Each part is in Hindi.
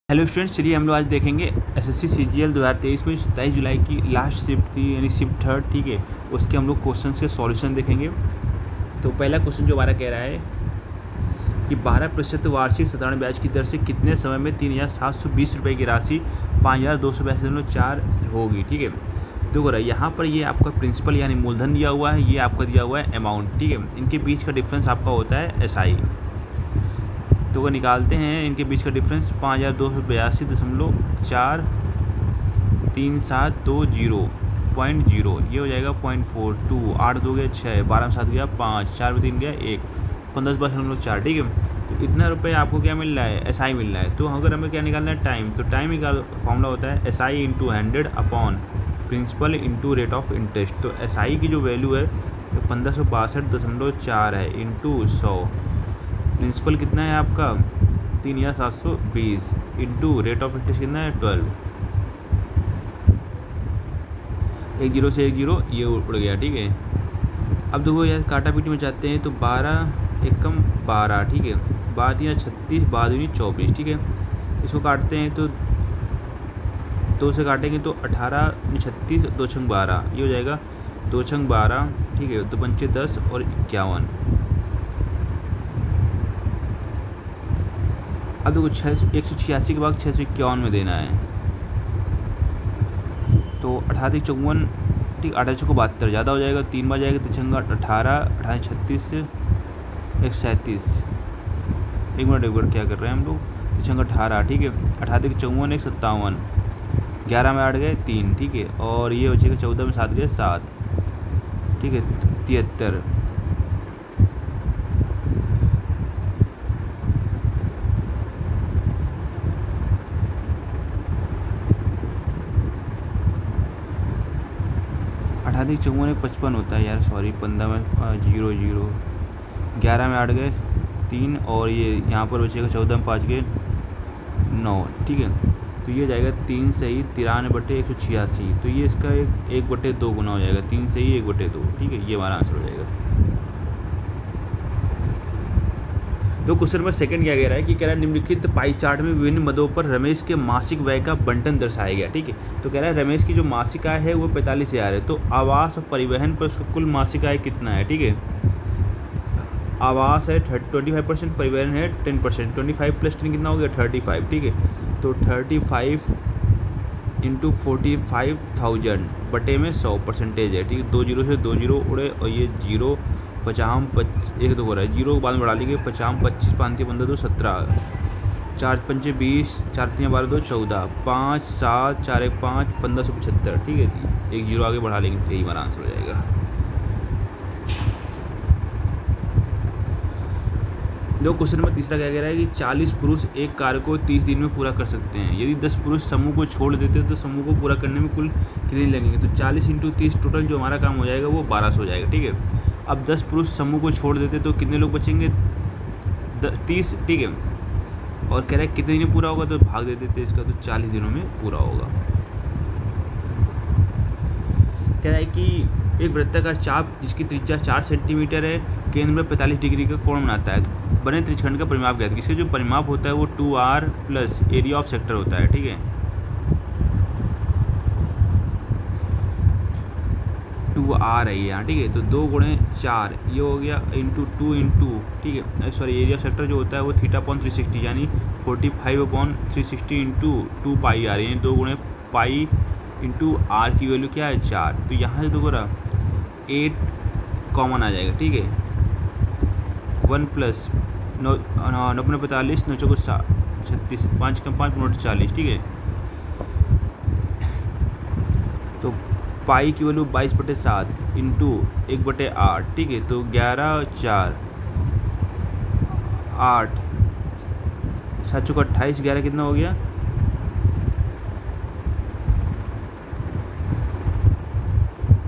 हेलो स्टूडेंट्स, चलिए हम लोग आज देखेंगे एसएससी सीजीएल 2023 में 27 जुलाई की लास्ट शिफ्ट थी, यानी शिफ्ट थर्ड। ठीक है, उसके हम लोग क्वेश्चंस के सॉल्यूशन देखेंगे। तो पहला क्वेश्चन जो हमारा कह रहा है कि 12% वार्षिक साधारण ब्याज की दर से कितने समय में 3,720 रुपये की राशि 5,282.4 होगी। ठीक है, देखो रहा यहाँ पर ये आपका प्रिंसिपल यानी मूलधन दिया हुआ है, ये आपका दिया हुआ है अमाउंट। ठीक है, इनके बीच का डिफरेंस आपका होता है एसआई। तो वो निकालते हैं, इनके बीच का डिफरेंस 5,282.3720 ये हो जाएगा 0.42। 8 2 गया 6, 12 में 7 गया 5, 4 में 3 गया 1, 15 4। ठीक है, तो इतना रुपये आपको क्या मिल रहा है, एसआई मिल रहा है। तो अगर हमें क्या निकालना है, टाइम, तो टाइम का फॉर्मूला होता है SI into 100 upon principal into rate of interest. तो एसआई की जो वैल्यू है तो 1562.4 है इंटू 100। प्रिंसिपल कितना है आपका 3,720 इंटू रेट ऑफ इंटरेस्ट कितना है 12। 1 0 से 1 0 ये उड़ गया। ठीक है, अब देखो यार काटा पीटी में जाते हैं तो 12 एकम 12। ठीक है, 12 3 36, 12 दूनी 24। ठीक है, इसको काटते हैं तो 2 से काटेंगे तो 18 36 2 छंग 12, ये हो जाएगा 2 छंग 12। ठीक है, 2 पंचे 10 और 51। अब देखो 186 के बाद 651 में देना है, तो 18 54। ठीक, 18 को 72 ज़्यादा हो जाएगा, 3 बार जाएगा तो छंगा 18, 18 36 137। एक मिनट क्या कर रहे हैं हम लोग, तो छंगा 18। ठीक है, 18 54 157, 11 में 8 गए 3। ठीक है, और ये बचेगा 14 में 7 गए 7। ठीक है, 73। अठारह 54 55 होता है यार, सॉरी, 15 में 0 0, 11 में 8 गए 3, और ये यहाँ पर बचेगा 14 में 5 गए 9। ठीक है, तो ये जाएगा 3 सही 93/186। तो ये इसका 1/2 गुना हो जाएगा, 3 सही 1/2। ठीक है, ये हमारा आंसर हो जाएगा। तो क्वेश्चन नंबर सेकंड क्या कह रहा है कि कह रहा है निम्नलिखित पाई चार्ट में विभिन्न मदों पर रमेश के मासिक व्यय का बंटन दर्शाया गया। ठीक है, तो कह रहा है रमेश की जो मासिक आय है वो 45,000 है, तो आवास और परिवहन पर उसका कुल मासिक आय कितना है। ठीक है, आवास है 25%, परिवहन है 10%, 25 + 10 कितना हो गया 35। ठीक है, तो 35 इंटू 45,000 बटे में 100% है। ठीक है, 2 0 से 2 0 उड़े, और ये 0 50 एक 2 हो रहा है, 0 बाद में बढ़ा लेंगे 50 25 5 15 2 17, 4 पंचे 20, 4 3 12 2 14, 5 7 4 1 5 1575। ठीक है, एक 0 आगे बढ़ा लेंगे, यही हमारा आंसर हो जाएगा। दो क्वेश्चन नंबर तीसरा क्या कह रहा है कि 40 पुरुष एक कार्य को 30 दिन में पूरा कर सकते हैं। यदि 10 पुरुष समूह को छोड़ देते हैं तो समूह को पूरा करने में कुल कितने दिन लगेंगे। तो 40 × 30 टोटल जो हमारा काम हो जाएगा वो 1200 हो जाएगा। ठीक है, अब 10 पुरुष समूह को छोड़ देते तो कितने लोग बचेंगे 30। ठीक है, और कह रहा है कितने दिन में पूरा होगा, तो भाग दे देते इसका, तो 40 दिनों में पूरा होगा। कह रहा है कि एक वृत्ताकार चाप जिसकी त्रिज्या 4 सेंटीमीटर है केंद्र में 45 डिग्री का कोण बनाता है, तो बने त्रिज्यखंड का परिमाप ज्ञात। इसका जो परिमाप होता है वो 2r plus area of sector होता है। ठीक है, 2r है यहाँ। ठीक है, तो 2 × 4 ये हो गया इंटू 2 इंटू, ठीक है, सॉरी, एरिया ऑफ सेक्टर जो होता है वो θ/360 यानी 45/360 इंटू 2 पाई आर, यानी 2 × पाई इंटू आर की वैल्यू क्या है 4। तो यहाँ से देखो रहा 8 कॉमन आ जाएगा। ठीक है, 1 प्लस 9 9 45 9 चौको 36, 5 कम 5 × 40। ठीक है, तो पाई की वैल्यू 22/7 इंटू 1/8। ठीक है, तो 11 4 8 7 चौको 28, 11 कितना हो गया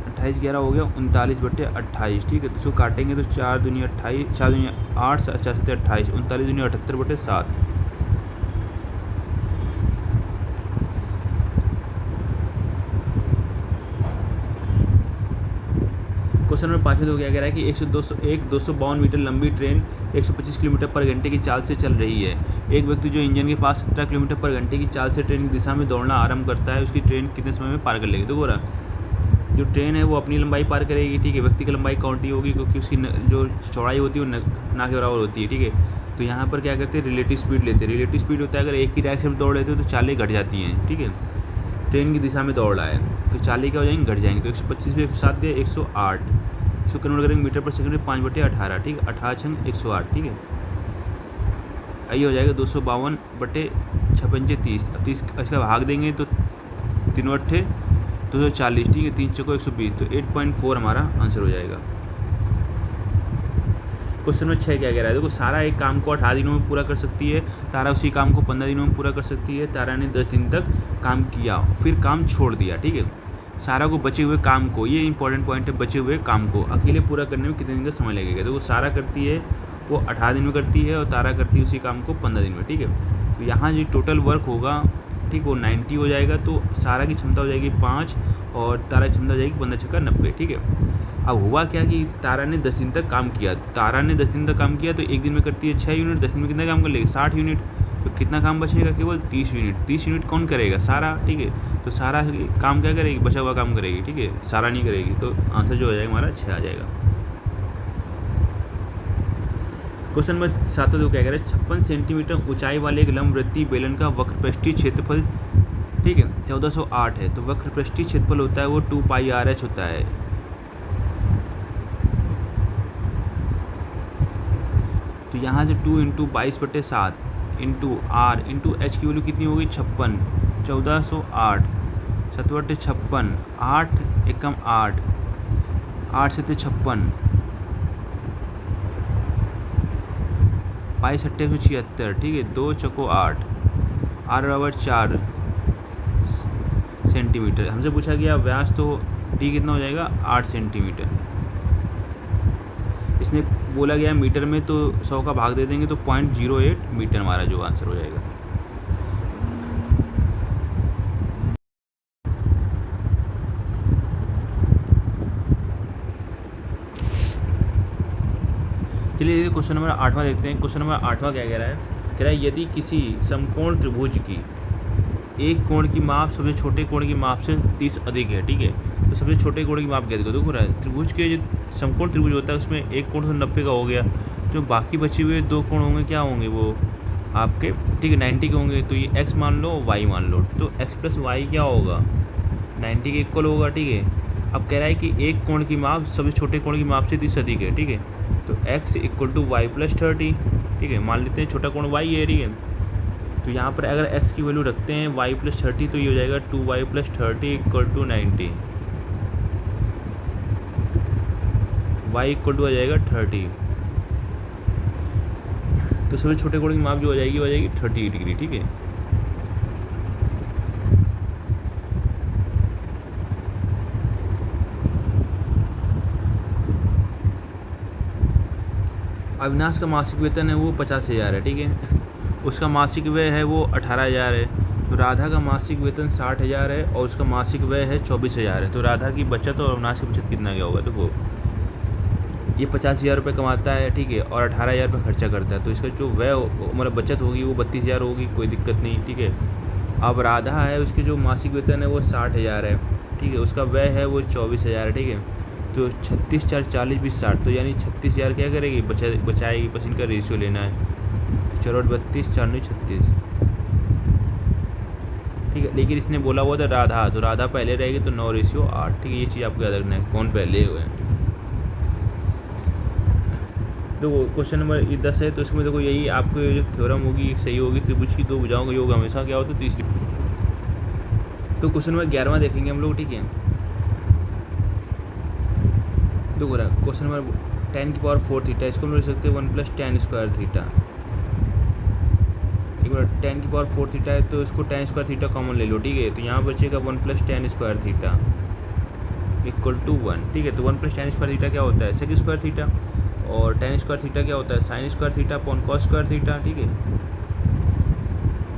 28 11 हो गया 39/28। ठीक है, तो इसको काटेंगे तो 4 दूनी 28, 4 दूनी 8, 4 7 28, 39 दूनी 78/7। क्वेश्चन नंबर 5 में तो क्या कह रहा है कि 252 मीटर लंबी ट्रेन 125 किलोमीटर पर घंटे की चाल से चल रही है। एक व्यक्ति जो इंजन के पास 17 किलोमीटर पर घंटे की चाल से ट्रेन की दिशा में दौड़ना आरंभ करता है, उसकी ट्रेन कितने समय में पार कर लेगी। तो बोला जो ट्रेन है वो अपनी लंबाई पार करेगी, ठीक है। व्यक्ति की लंबाई काउंटी होगी क्योंकि उसकी जो चौड़ाई होती है वो ना के बराबर होती है, ठीक है। तो यहाँ पर क्या करते हैं, रिलेटिव स्पीड लेते हैं। रिलेटिव स्पीड होता है अगर एक ही डायरेक्शन में दौड़ लेते हो तो चालें घट जाती हैं, ठीक है। ट्रेन की दिशा में दौड़ रहा है तो चालें क्या हो जाएंगी, घट जाएंगी। तो 125 पे 107 गए 108, इसको कन्वर्ट करेंगे मीटर पर सेकंड में 5/18, ठीक है। 18 108, ठीक है। आइए हो जाएगा 252/56 30। अब 30 इसका भाग देंगे तो 3 240, ठीक है। 3 चौको 120, तो 8.4 हमारा आंसर हो जाएगा। क्वेश्चन नंबर 6 क्या कह रहा है, देखो सारा एक काम को 18 दिनों में पूरा कर सकती है, तारा उसी काम को 15 दिनों में पूरा कर सकती है। तारा ने 10 दिन तक काम किया फिर काम छोड़ दिया, ठीक है। सारा को बचे हुए काम को, ये इंपॉर्टेंट पॉइंट है, बचे हुए काम को अकेले पूरा करने में कितने दिन का समय लगेगा। देखो सारा करती है वो 18 दिन में करती है और तारा करती है उसी काम को 15 दिन में, ठीक है। तो यहाँ जो टोटल वर्क होगा, ठीक, वो 90 हो जाएगा। तो सारा की क्षमता हो जाएगी 5 और तारा की क्षमता हो जाएगी 15 छक्का 90, ठीक है। अब हुआ क्या कि तारा ने 10 दिन तक काम किया। तारा ने 10 दिन तक काम किया तो एक दिन में करती है 6 यूनिट, 10 दिन में कितना काम कर लेगी 60 यूनिट। तो कितना काम बचेगा, केवल 30 यूनिट। 30 यूनिट कौन करेगा, सारा, ठीक है। तो सारा काम क्या करेगी, बचा हुआ काम करेगी, ठीक है, सारा नहीं करेगी। तो आंसर जो हो जाएगा हमारा 6 आ जाएगा। क्वेश्चन नंबर 7 तो क्या कह रहा है, 56 सेंटीमीटर ऊंचाई वाले एक लंबवृत्तीय बेलन का वक्रपृष्ठीय क्षेत्रफल, ठीक है, 1408 है। तो वक्रपृष्ठीय क्षेत्रफल होता है वो 2πRH होता है। तो यहाँ से 2 × 22/7 इंटू R इंटू H की वैल्यू कितनी होगी 56, 1408 7/56, 8 एकम 8, 8 से 56, 22 × 176, ठीक है। 2 चौको 8, R बराबर 4 सेंटीमीटर। हमसे पूछा गया व्यास, तो डी कितना हो जाएगा 8 सेंटीमीटर। इसने बोला गया मीटर में, तो 100 का भाग दे देंगे तो 0.08 मीटर हमारा जो आंसर हो जाएगा। चलिए क्वेश्चन नंबर 8वां देखते हैं। क्वेश्चन नंबर 8वां क्या कह रहा है, कह रहा है यदि किसी समकोण त्रिभुज की एक कोण की माप सबसे छोटे कोण की माप से 30 अधिक है, ठीक है। तो सबसे छोटे कोण की माप क्या देखो रहा है, त्रिभुज के जो समकोण त्रिभुज होता है उसमें एक कोण तो 90 का हो गया, जो बाकी बचे हुए 2 कोण होंगे क्या होंगे वो आपके, ठीक है, 90 के होंगे। तो ये x मान लो y मान लो, तो x + y क्या होगा 90 के इक्वल होगा, ठीक है। अब कह रहा है कि एक कोण की माप सबसे छोटे कोण की माप से 30 अधिक है, ठीक है। तो x = y + 30, ठीक है। मान लेते हैं छोटा कोण y है, ठीक है। तो यहाँ पर अगर x की वैल्यू रखते हैं y + 30, तो ये हो जाएगा 2y + 30 = 90, y = आ जाएगा 30। तो सबसे छोटे कोण की माप जो हो जाएगी 30 डिग्री, ठीक है। अविनाश का मासिक वेतन है वो 50,000 है, ठीक है। उसका मासिक व्यय है वो 18,000 है। तो राधा का मासिक वेतन 60,000 है और उसका मासिक व्यय है 24,000 है। तो राधा की बचत और अविनाश की बचत कितना क्या होगा, देखो ये 50,000 रुपये कमाता है, ठीक है, और 18,000 रुपये खर्चा करता है। तो इसका जो व्यय मतलब बचत होगी वो 32,000 होगी, कोई दिक्कत नहीं, ठीक है। अब राधा है, उसकी जो मासिक वेतन है वो 60,000 है, ठीक है, उसका व्यय है वो 24,000 है, ठीक है। तो 36 × 4 = 40 20 60, तो यानी 36,000 क्या करेगी, बचाएगी, बस इनका रेशियो लेना है। 4 × 32 4 × 9 36, ठीक है। लेकिन इसने बोला हुआ था राधा, तो राधा पहले रहेगी तो 9:8, ठीक है। ये चीज़ आपको याद रखना है, कौन पहले हुए हैं। देखो क्वेश्चन नंबर 10 है, तो इसमें देखो यही आपको जो थ्योरम होगी सही होगी, त्रिभुज की 2 भुजाओं का योग हमेशा क्या होता है 30 डिग्री। तो क्वेश्चन नंबर 11वां देखेंगे हम लोग, ठीक है। देखो क्वेश्चन नंबर 10⁴ थीटा, इसको हम लिख सकते हैं 1 + tan² थीटा। एक बार 10⁴ थीटा है तो इसको tan² थीटा कॉमन ले लो, ठीक है। तो यहाँ बचेगा 1 + tan² थीटा = 1, ठीक है। तो 1 + tan² थीटा क्या होता है sec² थीटा, और tan² थीटा क्या होता है sin² theta upon cos² theta, ठीक है।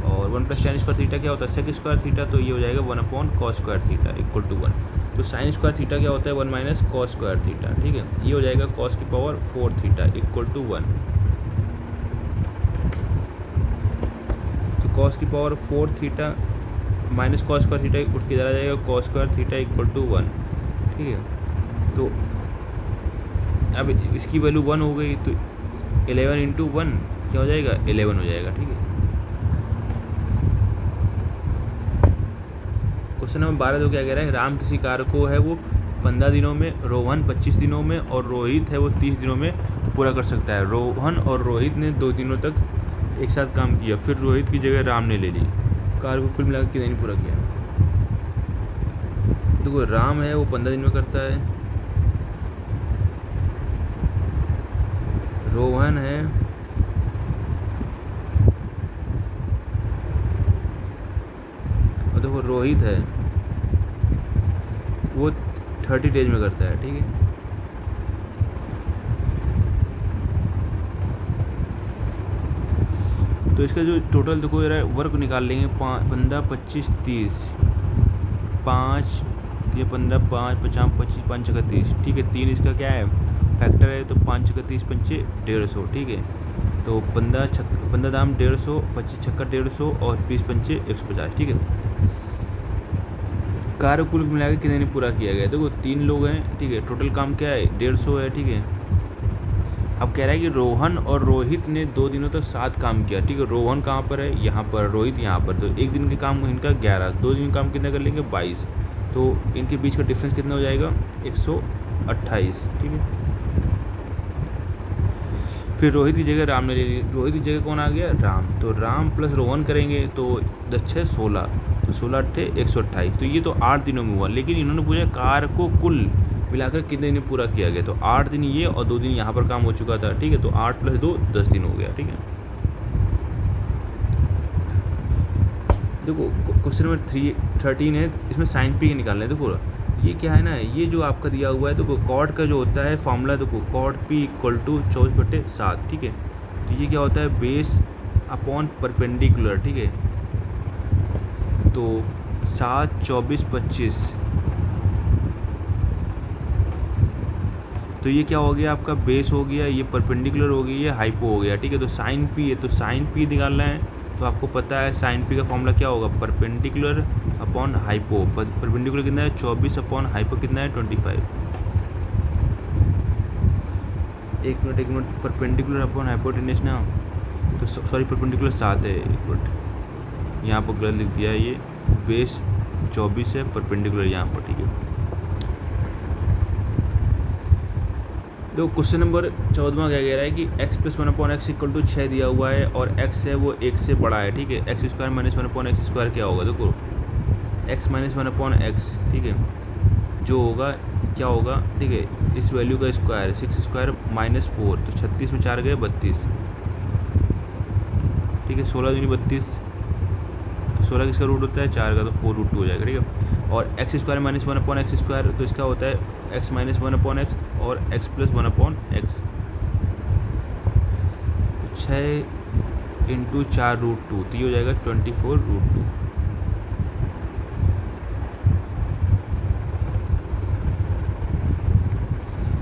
और 1 + tan² थीटा क्या होता है sec² थीटा, तो ये हो जाएगा 1/cos² थीटा = 1। तो साइन स्क्वायर थीटा क्या होता है 1 माइनस कॉस स्क्वायर थीटा, ठीक है। ये हो जाएगा कॉस की पावर 4 थीटा इक्वल टू 1। तो कॉस की power 4 theta minus cos square theta उठ के चला जाएगा cos square theta equal to 1, ठीक है। तो अब इसकी वैल्यू 1 हो गई तो 11 इंटू 1 क्या हो जाएगा 11 हो जाएगा, ठीक है। क्वेश्चन नंबर 12 तो क्या कह रहा है, राम किसी कार्य को है वो 15 दिनों में, रोहन 25 दिनों में और रोहित है वो 30 दिनों में पूरा कर सकता है। रोहन और रोहित ने 2 दिनों तक एक साथ काम किया, फिर रोहित की जगह राम ने ले ली। कार्य को कुल मिलाकर कितने दिन पूरा किया। देखो राम है वो 15 दिन में करता है, रोहन है और देखो रोहित है वो 30 डेज में करता है, ठीक है। तो इसका जो टोटल देखो यार वर्क निकाल लेंगे 15 25 30 5 ये 15 5 50 25 5 छक्का 30, ठीक है। 3 इसका क्या है फैक्टर है, तो 5 छक्का 30 पंचे 150, ठीक है। तो 15 दाम 150, 25 छक्का 150 और 20 पंचे 150, ठीक है। कार्य कुल मिलाकर कितने ने पूरा किया गया, देखो 3 लोग हैं, ठीक है। टोटल काम क्या है 150 है, ठीक है। अब कह रहा है कि रोहन और रोहित ने 2 दिनों तक साथ काम किया, ठीक है। रोहन कहाँ पर है यहाँ पर, रोहित यहाँ पर, तो एक दिन के काम इनका 11, 2 दिन का काम कितना कर लेंगे 22, तो इनके बीच का डिफरेंस कितना हो जाएगा 128, ठीक है। फिर रोहित की जगह राम ने ले ली, रोहित की जगह कौन आ गया राम, तो राम प्लस रोहन करेंगे तो 10 6 16, तो 16 8 128, तो ये तो 8 दिनों में हुआ। लेकिन इन्होंने पूछा कार्य को कुल मिलाकर कितने दिन पूरा किया गया, तो 8 दिन ये और 2 दिन यहाँ पर काम हो चुका था, ठीक है। तो 8 + 2 10 दिन हो गया, ठीक है। देखो क्वेश्चन नंबर 13 है, इसमें साइन पी निकालना है। देखो ये क्या है ना, ये जो आपका दिया हुआ है, देखो कॉट का जो होता है फॉर्मूला, देखो कॉट पी इक्वल टू 24/7, ठीक है। तो ये क्या होता है बेस अपॉन परपेंडिकुलर, ठीक है। तो 7 24 25, तो ये क्या हो गया आपका बेस हो गया, ये परपेंडिकुलर हो गया, ये हाइपो हो गया, ठीक है। तो साइन पी है, तो साइन पी निकालना है, तो आपको पता है साइन पी का फॉर्मूला क्या होगा परपेंडिकुलर अपॉन हाइपो। परपेंडिकुलर कितना है 24 अपॉन हाइपो कितना है 25। एक मिनट परपेंडिकुलर अपॉन हाइपोटेन्यूज ना, तो सॉरी परपेंडिकुलर 7 है, एक मिनट यहाँ पर गलत लिख दिया है, ये बेस 24 है, परपेंडिकुलर यहाँ पर, ठीक है। देखो क्वेश्चन नंबर 14 क्या कह रहा है कि x + 1/x = 6 दिया हुआ है और x है वो 1 से बड़ा है, ठीक है। x² - 1/x² क्या होगा, देखो x - 1/x, ठीक है, जो होगा क्या होगा, ठीक है, इस वैल्यू का स्क्वायर 6² - 4, तो 36 में 4 गए 32, ठीक है। 16 दूनी 32, तो 16 किसका रूट होता है 4 का, तो 4√2 हो जाएगा, ठीक है। और x² - 1/x², तो इसका होता है x - 1/x और x + 1/x, 6 × 4√2, तो ये हो जाएगा 24√2।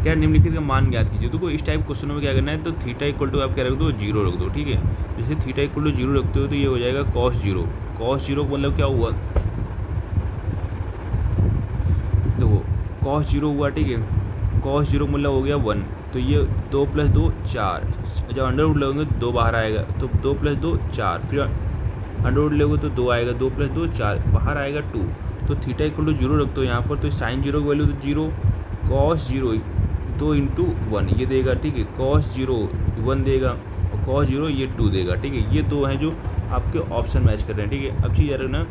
क्या निम्नलिखित का मान ज्ञात कीजिए। देखो इस टाइप क्वेश्चनों में क्या करना है, तो थीटा इक्वल टू आप क्या रख दो 0 रख दो, ठीक है। जैसे थीटा इक्वल टू 0 रखते हो तो ये हो जाएगा cos 0। cos 0 का मतलब क्या हुआ, देखो cos 0 हुआ, ठीक है। cos 0 मतलब हो गया 1, तो ये 2 + 2 4, जब अंडर रूट लगेंगे तो 2 बाहर आएगा, तो 2 + 2 4, फिर अंडर रूट लोगे तो 2 आएगा, 2 + 2 4, बाहर आएगा 2, तो थीटा इक्वल टू 0 रखते हो यहाँ पर, तो साइन 0 की वैल्यू तो 0, cos 0 2 × 1 ये देगा, ठीक है। cos 0 1 देगा और cos 0 ये 2 देगा, ठीक है। ये 2 हैं जो आपके ऑप्शन मैच कर रहे हैं, ठीक है। अब चीज़ याद रखना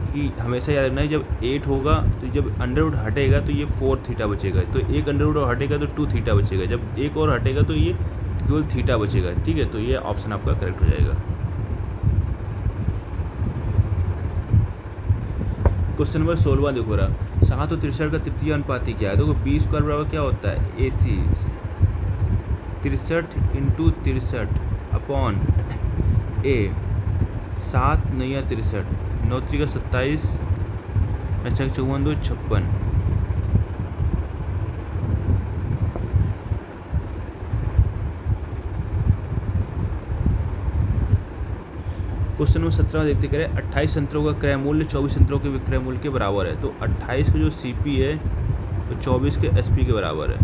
कि हमेशा याद रखना है जब 8 होगा तो जब अंडर रूट हटेगा तो ये 4 थीटा बचेगा, तो एक अंडर रूट हटेगा तो 2 थीटा बचेगा, जब एक और हटेगा तो ये केवल थीटा बचेगा, ठीक है। तो ये ऑप्शन आपका करेक्ट हो जाएगा। क्वेश्चन नंबर 16 देखो रहा, 7 और 63 का तृतीय अनुपाती क्या है। देखो b² बराबर क्या होता है AC 63 × 63 अपॉन A, 7 9 63, 9 3 का 27, अच्छा 54 2 56, क्वेश्चन नंबर 17 में देखते करें 28 संतरों का क्रय मूल्य 24 संतरों के विक्रय मूल्य के बराबर है। तो 28 का जो CP है तो 24 के SP के बराबर है।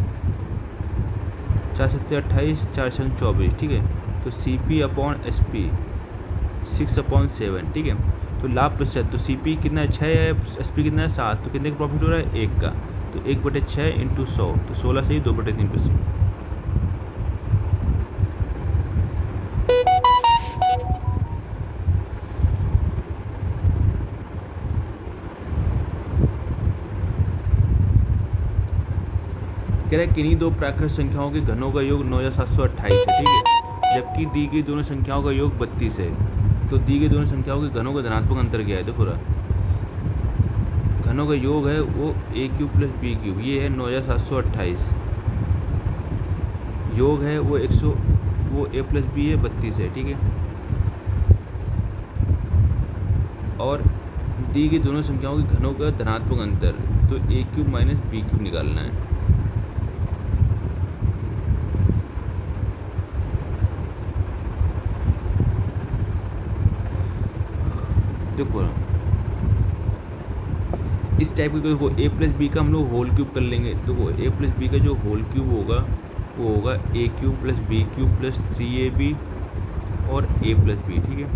4 सत्ते 28, 4 संग 24, ठीक है। तो CP अपॉन SP 6/7, ठीक है। तो लाभ प्रतिशत, तो CP कितना है 6 है, SP कितना है 7, तो कितने का प्रॉफिट हो रहा है 1 का। तो 1/6 इंटू 100, तो 16 से ही 2/3%। कह रहा है किन्हीं दो प्राकृतिक संख्याओं के घनों का योग 9728 है, ठीक है। जबकि दी गई दोनों संख्याओं का योग 32 है। तो दी गई दोनों संख्याओं के घनों का धनात्मक अंतर क्या है, देखो रहा घनों का योग है वो a³ + b³, ये है 9728। योग है वो 100, वो a + b है 32 है, ठीक है। और दी गई दोनों संख्याओं के घनों का धनात्मक अंतर, तो a³ - b³ निकालना है। देखो इस टाइप की देखो a + b का हम लोग होल क्यूब कर लेंगे। देखो a + b का जो होल क्यूब होगा वो होगा a³ + b³ + 3ab और a + b, ठीक है।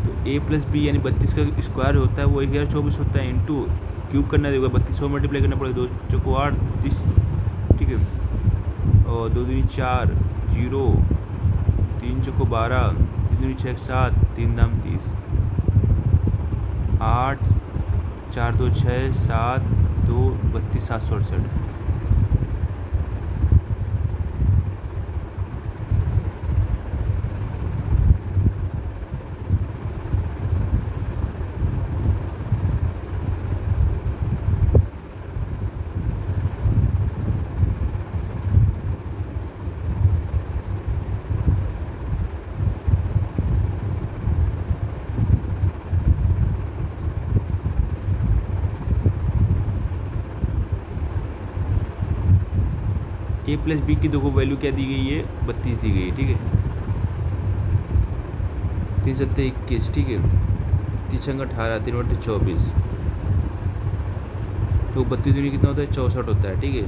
तो a + b यानी 32 का स्क्वायर होता है वो 1024 होता है, इंटू क्यूब करना देगा 32 मल्टीप्लाई करना पड़ेगा, 2 चौको 8 30, ठीक है। और 2 दूनी 4 0, 3 चौको 12, 3 दूनी 6 7, 3 दाम 30, 8 4 2 6 7 2 32 768। a + b की देखो वैल्यू क्या दी गई है, 32 दी गई है, ठीक है। 3 सत्ते 21, ठीक है। 3 छंग 18, 3/24, तो 32 दूनी कितना होता है 64 होता है, ठीक है।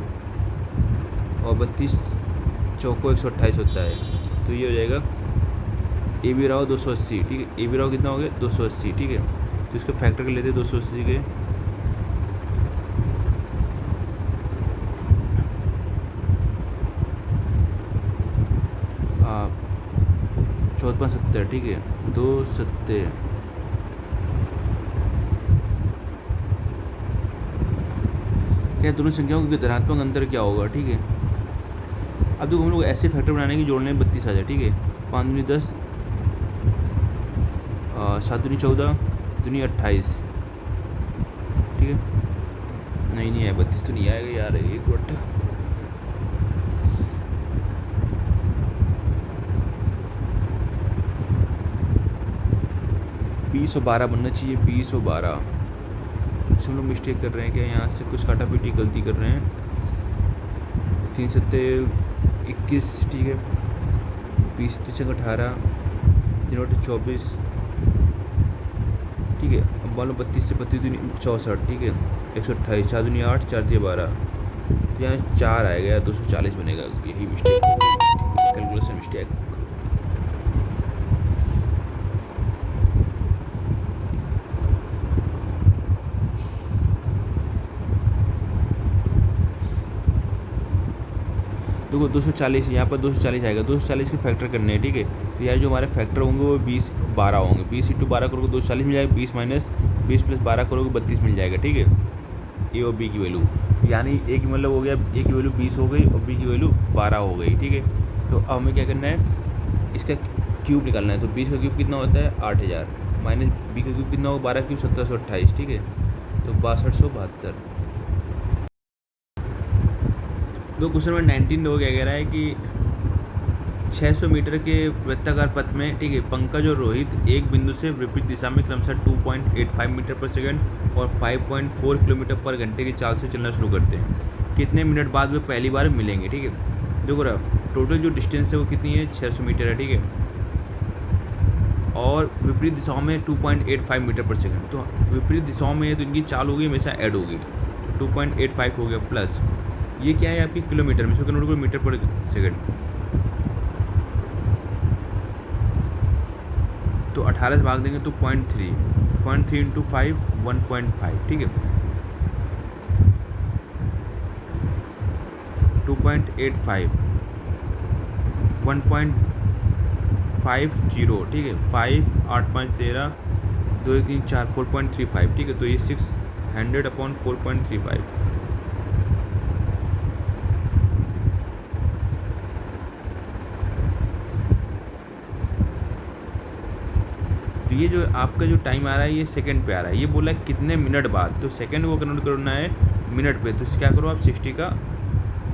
और 32 चौको 128 होता है, तो ये हो जाएगा a भी रहा 280, ठीक है। a भी रहा कितना हो गया 280, ठीक है। तो इसके फैक्टर कर लेते हैं 280 के, 54 ठीक है। 2 सत्ते क्या दोनों संख्याओं के धनात्मक अंतर क्या होगा, ठीक है। अब देखो हम लोग ऐसे फैक्टर बनाने की जोड़ने में 32 आ जाए, ठीक है। 5 दूनी 10, 7 दूनी 14, दूनी 28, ठीक है। नहीं आया 32 तो नहीं आएगा यार, एक मिनट। बीस और 12 बनना चाहिए, 20 और 12। कुछ हम लोग मिस्टेक कर रहे हैं क्या, यहाँ से कुछ काटा पीटी गलती कर रहे हैं। 3 सत्ते 21, ठीक है। 20 3 18, 3/24, ठीक है। अब मान लो 32 से 32 दूनी 64, ठीक है। 128, 4 दूनी 8, 4 3 12, यहाँ 4 आएगा, 240 बनेगा। यही मिस्टेक, कैलकुलेशन मिस्टेक। देखो 240, यहाँ पर 240 आएगा, 240 के फैक्टर करने हैं, ठीक है। तो यार जो हमारे फैक्टर होंगे वो 20 12 होंगे। 20 × 12 करोगे 240 मिल जाएगा, 20 - 20 + 12 करोगे 32 मिल जाएगा, ठीक है। ए और बी की वैल्यू, यानी ए की मतलब हो गया, ए की वैल्यू 20 हो गई और बी की वैल्यू 12 हो गई, ठीक है। तो अब हमें क्या करना है, इसका क्यूब निकालना है। तो 20 का क्यूब कितना होता है 8000, माइनस बी का क्यूब कितना होगा 12 क्यूब 1728, ठीक है। तो 6272। दो क्वेश्चन नंबर 19 हो क्या कह रहा है कि 600 मीटर के वृत्ताकार पथ में, ठीक है, पंकज और रोहित एक बिंदु से विपरीत दिशा में क्रमशः 2.85 मीटर पर सेकंड और 5.4 किलोमीटर पर घंटे की चाल से चलना शुरू करते हैं। कितने मिनट बाद वे पहली बार मिलेंगे, ठीक है। देखो रहा टोटल जो डिस्टेंस है वो कितनी है 600 मीटर है, ठीक है। और विपरीत दिशाओं में 2.85 मीटर पर सेकंड। तो विपरीत दिशाओं में तो इनकी चाल होगी हमेशा ऐड होगी, 2.85 हो गया प्लस ये क्या है आपकी किलोमीटर में, इसको कन्वर्ट करो मीटर पर सेकंड। तो 18 से भाग देंगे तो 0.3 इंटू 5 1.5, ठीक है। 2.85 1.50, ठीक है। 5 8 5 13 2 1 3 4 4.35, ठीक है। तो ये 600/4.35। तो ये जो आपका जो टाइम आ रहा है ये सेकंड पे आ रहा है, ये बोला है कितने मिनट बाद, तो सेकंड को कन्वर्ट करना है मिनट पे। तो क्या करो आप 60 का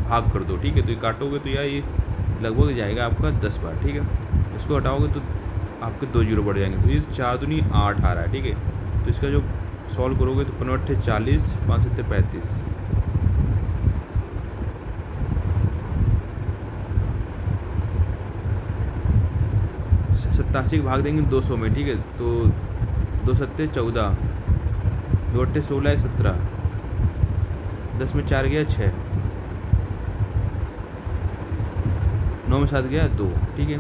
भाग कर दो, ठीक है। तो ये काटोगे तो यार ये लगभग जाएगा आपका 10 बार, ठीक है। इसको हटाओगे तो आपके 2 जीरो बढ़ जाएंगे, तो ये 4 दूनी 8 आ रहा है, ठीक है। तो इसका जो सॉल्व करोगे तो 15 40 5 7 35 87 भाग देंगे 200 में, ठीक है। तो 2 7 14 2 8 16 1 17 10 में 4 गया 6 9 में 7 गया 2, ठीक है।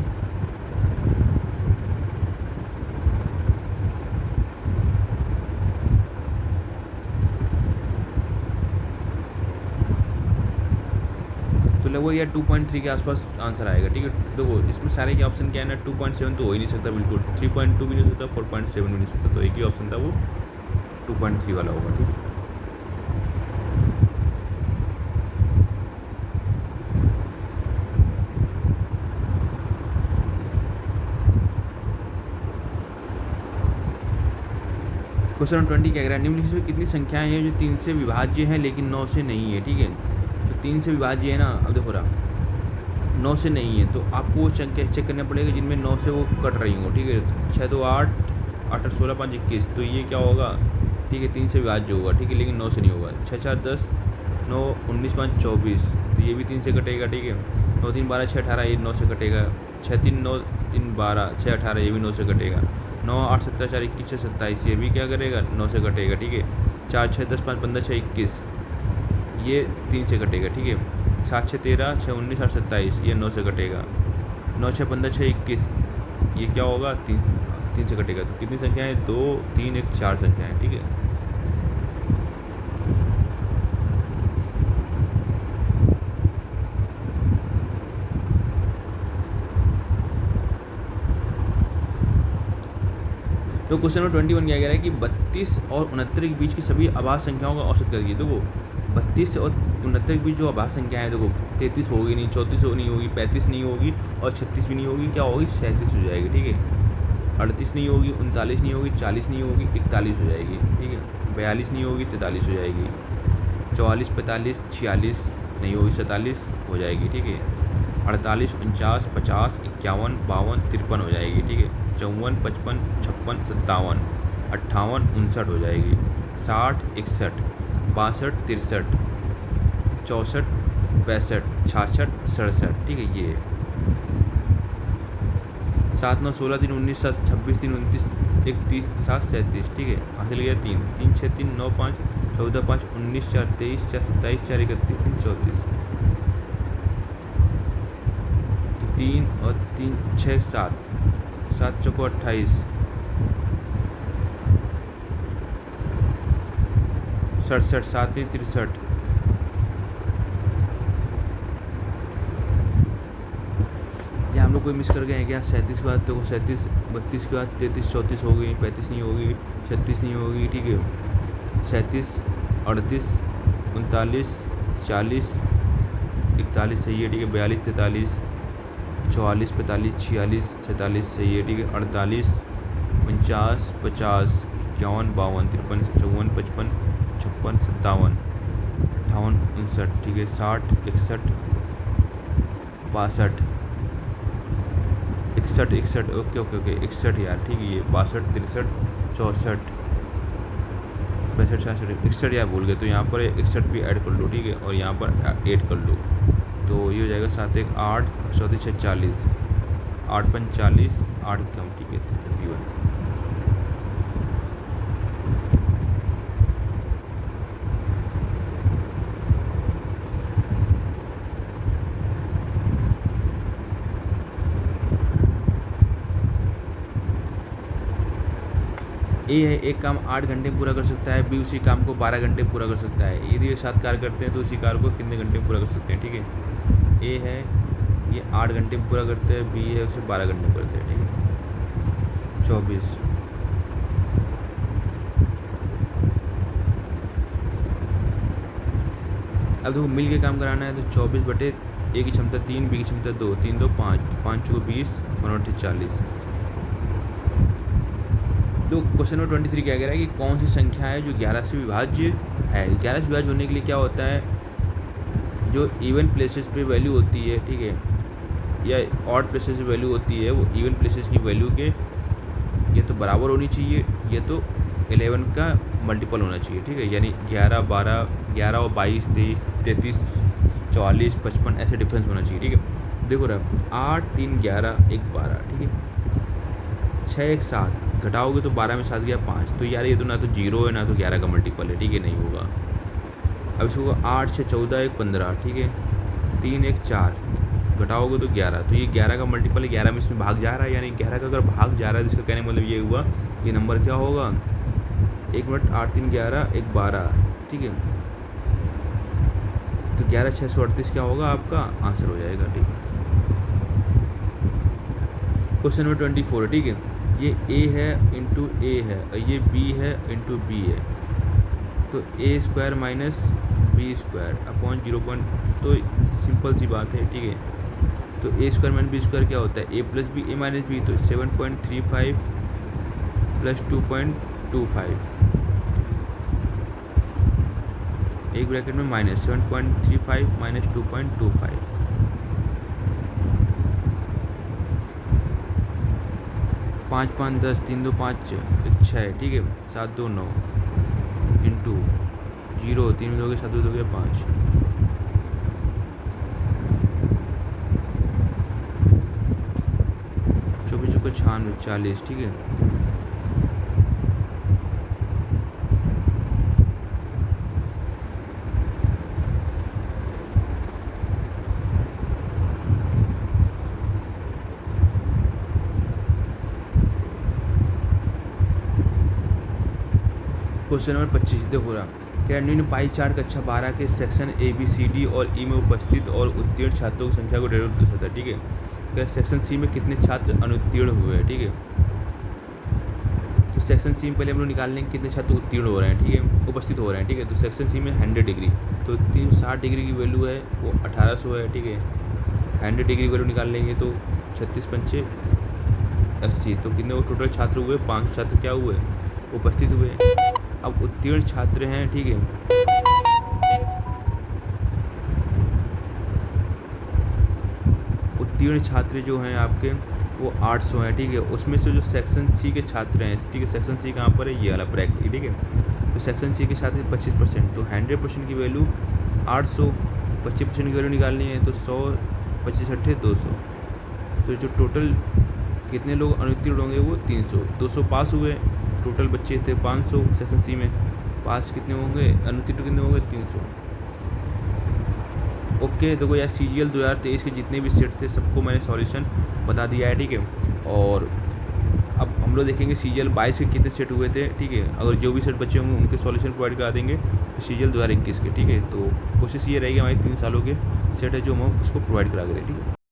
तो लगभग यार 2.3 के आसपास आंसर आएगा, ठीक है। देखो इसमें सारे के ऑप्शन क्या है ना, 2.7 तो हो ही नहीं सकता बिल्कुल, 3.2 भी नहीं हो सकता, 4.7 भी नहीं हो सकता, तो एक ही ऑप्शन था वो 2.3 वाला होगा, ठीक है। क्वेश्चन 20 क्या कह रहा है, निम्नलिखित में कितनी संख्याएं हैं जो 3 से विभाज्य हैं लेकिन 9 से नहीं है, ठीक है। तो 3 से विभाज्य है ना, अब देखो रहा 9 से नहीं है, तो आपको वो चेक करना पड़ेगा जिनमें 9 से वो कट रही हो, ठीक है। 6 2 8 8 8 16 5 21, तो ये क्या होगा, ठीक है, 3 से विभाज्य होगा, ठीक है, लेकिन 9 से नहीं होगा। 6 4 10 9 19 5 24, तो ये भी 3 से कटेगा, ठीक है। 9 3 12 6 18, ये 9 से कटेगा। 6 3 9 3 12 6 18, ये भी 9 से कटेगा। 9 8 7 4 21 6 27, ये भी क्या करेगा 9 से कटेगा, ठीक है। 4 6 10 5 15 6 21, ये 3 से कटेगा, ठीक है। 7 6 13 6 19 8 27, ये 9 से कटेगा। 9 6 15 6 21, ये क्या होगा 3 से कटेगा। तो कितनी संख्याएं, 2 3 1 4 संख्याएं, ठीक है। तो क्वेश्चन नंबर 21 क्या कह रहा है कि 32 और 69 के बीच की सभी अभाज्य संख्याओं का औसत करिए। देखो 32 और 69 के बीच जो अभाज्य संख्या है, देखो 33 होगी नहीं, 34 नहीं होगी, 35 नहीं होगी और 36 भी नहीं होगी, क्या होगी 37 हो जाएगी, ठीक है। 38 नहीं होगी, 39 नहीं होगी, 40 नहीं होगी, 41 हो जाएगी, ठीक है। 42 नहीं होगी, 43 हो जाएगी। 44 45 46 नहीं होगी, 47 हो जाएगी, ठीक है। 48 49 50 51 52 53 हो जाएगी, ठीक है। 54 55 56 57 58 59 हो जाएगी। 60 61 62 63 64 65 66 67, ठीक है। ये 7 9 16 3 19 7 26 3 29 1 30 7 37, ठीक है। हासिल गया 3 3 6 3 9 5 14 5 19 4 23 4 27 4 31 3 34, 3 और 3 6 7 7 चौको 28 67 7 63, या हम लोग कोई मिस कर गए हैं क्या। 37 के बाद देखो 37 32 के बाद 33 34 होगी, 35 नहीं होगी, 36 नहीं होगी, ठीक है। 37 38 39 40 41 सही है, ठीक है। 42 43 44 45 46 47 सही है, ठीक है। 48 49 50 51 52 53 54 55 56 57 58 59, ठीक है। 60 61 62 61 61, ओके ओके ओके 61 यार, ठीक है। ये 62 63 64 65 66 61 यार भूल गए, तो यहाँ पर 61 भी ऐड कर लो, ठीक है। और यहाँ पर 8 कर लो, तो ये हो जाएगा 7 1 8 34 6 40 8 5 40 8 कम, ठीक है, तो 51। ए है एक काम 8 घंटे पूरा कर सकता है, बी उसी काम को 12 घंटे पूरा कर सकता है। यदि एक साथ कार्य करते हैं तो उसी कार्य को कितने घंटे में पूरा कर सकते हैं, ठीक है। ए है ये 8 घंटे में पूरा करते हैं, बी है उसे 12 घंटे में करते हैं, ठीक है। 24। अब देखो मिल के काम कराना है तो 24 बटे ए की क्षमता 3, बी की क्षमता 2, 3 2 5, 5 चौको 20 और 40। तो क्वेश्चन नंबर 23 क्या कह रहा है कि कौन सी संख्या है जो 11 से विभाज्य है। 11 से विभाज्य होने के लिए क्या होता है, जो इवन प्लेसेस पे वैल्यू होती है, ठीक है, या ऑड प्लेसेस पे वैल्यू होती है, वो इवन प्लेसेस की वैल्यू के ये तो बराबर होनी चाहिए, ये तो 11 का मल्टीपल होना चाहिए, ठीक है। यानी 11 12, 11 और 22, 23, 33, 44, 55 ऐसे डिफरेंस होना चाहिए, ठीक है। देखो रहा 8 3 11 1 12, ठीक है। 6 1 7 घटाओगे तो 12 में 7 गया 5, तो यार ये तो ना तो 0 है ना तो 11 का मल्टीपल है, ठीक है, नहीं होगा। अब इसको 8 6 14 1 15, ठीक है। 3 1 4 घटाओगे तो 11, तो ये 11 का मल्टीपल है, 11 में इसमें भाग जा रहा है, यानी 11 का अगर भाग जा रहा है तो इसका कहने मतलब ये हुआ ये नंबर क्या होगा 1 मिनट 8 3 11 1 12, ठीक है। तो 11 638 क्या होगा आपका आंसर हो जाएगा, ठीक है। क्वेश्चन नंबर 24, ठीक है। ये ए है इंटू ए है और ये बी है इंटू बी है, तो A square minus B square upon 0. तो सिंपल सी बात है, ठीक है। तो A square minus B square क्या होता है, A plus B A minus B, तो 7.35 प्लस 2.25, एक ब्रैकेट में माइनस 7.35 माइनस 2.25, 5 5 10, 3 2 5 1 6, ठीक है। 7 2 9 इंटू 0, 3 दोगे 7 दोगे 5, 24 चौको 96 40, ठीक है। क्वेश्चन नंबर 25 देखो रहा क्या निम्न पाई चार्ट कक्षा 12 के section A B C D और ई में उपस्थित और उत्तीर्ण छात्रों की संख्या को डेरिवेट दर्शाता है, ठीक है। क्या सेक्शन सी में कितने छात्र अनुत्तीर्ण हुए हैं, ठीक है। तो सेक्शन सी में पहले हम लोग निकाल लेंगे कितने छात्र उत्तीर्ण हो रहे हैं, ठीक है, उपस्थित हो रहे हैं, ठीक है। तो सेक्शन सी में 100 डिग्री, तो 360 डिग्री की वैल्यू है वो 1800 है, ठीक है। 100 डिग्री वैल्यू निकाल लेंगे तो 36 पंचे 80, तो कितने वो टोटल छात्र हुए 500 छात्र क्या हुए उपस्थित हुए। अब उत्तीर्ण छात्र हैं, ठीक है, उत्तीर्ण छात्र जो हैं आपके वो 800 हैं, ठीक है। उसमें से जो सेक्शन सी के छात्र हैं, ठीक है, सेक्शन सी कहाँ पर है, ये वाला ब्रैकेट, ठीक है। तो सेक्शन सी के छात्र 25%, तो 100% की वैल्यू 800, 25% की वैल्यू निकालनी है तो 100 25 8 200, तो जो टोटल कितने लोग अनुत्तीर्ण होंगे वो 300, 200 पास हुए, टोटल बच्चे थे 500 सेक्शन सी में, पास कितने होंगे अनुत्तीर्ण कितने होंगे 300। ओके, देखो यार CGL 2023 के जितने भी सेट थे सबको मैंने सॉल्यूशन बता दिया है, ठीक है। और अब हम लोग देखेंगे CGL 22 के कितने सेट हुए थे, ठीक है। अगर जो भी सेट बच्चे होंगे उनके सॉल्यूशन प्रोवाइड करा देंगे तो CGL 2021 के, ठीक है। तो कोशिश ये रहेगी हमारी 3 सालों के सेट है जो हम उसको प्रोवाइड करा के दें, ठीक है।